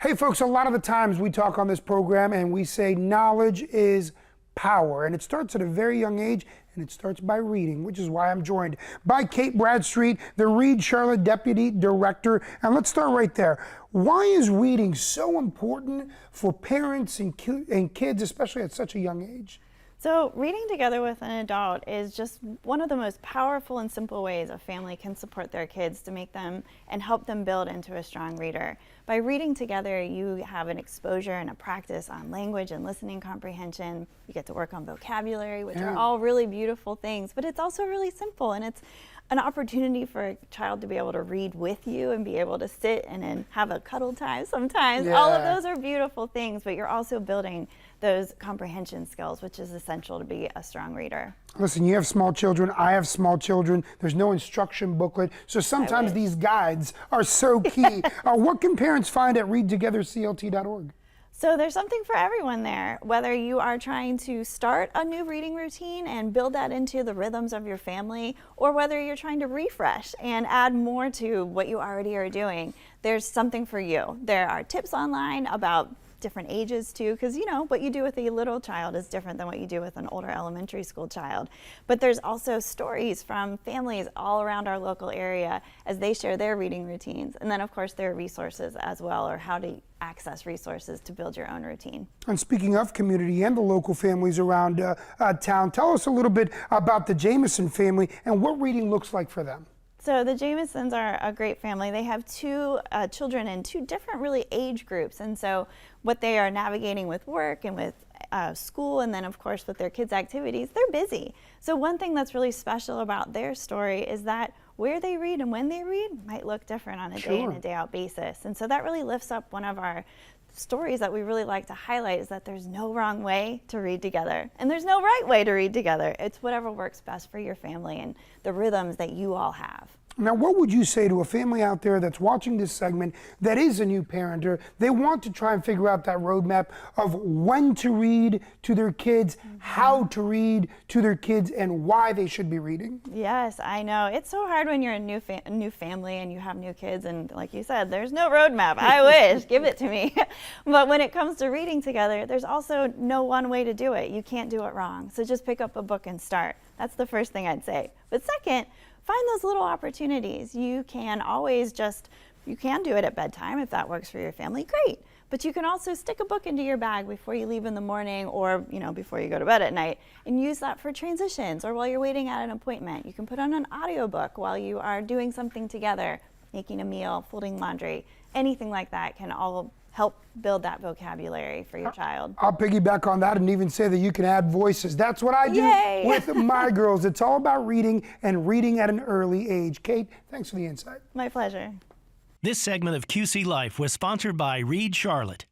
Hey folks, a lot of the times we talk on this program and we say knowledge is power, and it starts at a very young age, and it starts by reading, which is why I'm joined by Kate Bradstreet, the Reed Charlotte Deputy Director. And let's start right there. Why is reading so important for parents and kids, especially at such a young age? So reading together with an adult is just one of the most powerful and simple ways a family can support their kids to make them and help them build into a strong reader. By reading together, you have an exposure and a practice on language and listening comprehension. You get to work on vocabulary, which are all really beautiful things, but it's also really simple, and it's an opportunity for a child to be able to read with you and be able to sit and then have a cuddle time sometimes. All of those are beautiful things, but you're also building those comprehension skills, which is essential to be a strong reader. Listen, you have small children, I have small children, there's no instruction booklet, so sometimes these guides are so key. What can parents find at readtogetherclt.org? So there's something for everyone there, whether you are trying to start a new reading routine and build that into the rhythms of your family, or whether you're trying to refresh and add more to what you already are doing. There's something for you. There are tips online about different ages too, because you know what you do with a little child is different than what you do with an older elementary school child. But there's also stories from families all around our local area as they share their reading routines, and then of course there are resources as well, or how to access resources to build your own routine. And speaking of community and the local families around town, tell us a little bit about the Jameson family and what reading looks like for them. So the Jamesons are a great family. They have two children in two different really age groups, and so what they are navigating with work and with school, and then of course with their kids' activities, they're busy. So one thing that's really special about their story is that where they read and when they read might look different on a day in and day out basis. And so that really lifts up one of our stories that we really like to highlight, is that there's no wrong way to read together, and there's no right way to read together. It's whatever works best for your family and the rhythms that you all have. Now, what would you say to a family out there that's watching this segment that is a new parent, or they want to try and figure out that roadmap of when to read to their kids, how to read to their kids, and why they should be reading? Yes, I know. It's so hard when you're a new family and you have new kids, and like you said, there's no roadmap. I wish, give it to me. But when it comes to reading together, there's also no one way to do it. You can't do it wrong. So just pick up a book and start. That's the first thing I'd say. But second, find those little opportunities. You can always you can do it at bedtime if that works for your family, great. But you can also stick a book into your bag before you leave in the morning, or before you go to bed at night, and use that for transitions or while you're waiting at an appointment. You can put on an audiobook while you are doing something together, making a meal, folding laundry, anything like that can all help build that vocabulary for your child. I'll piggyback on that and even say that you can add voices. That's what I do with my girls. It's all about reading, and reading at an early age. Kate, thanks for the insight. My pleasure. This segment of QC Life was sponsored by Reed Charlotte.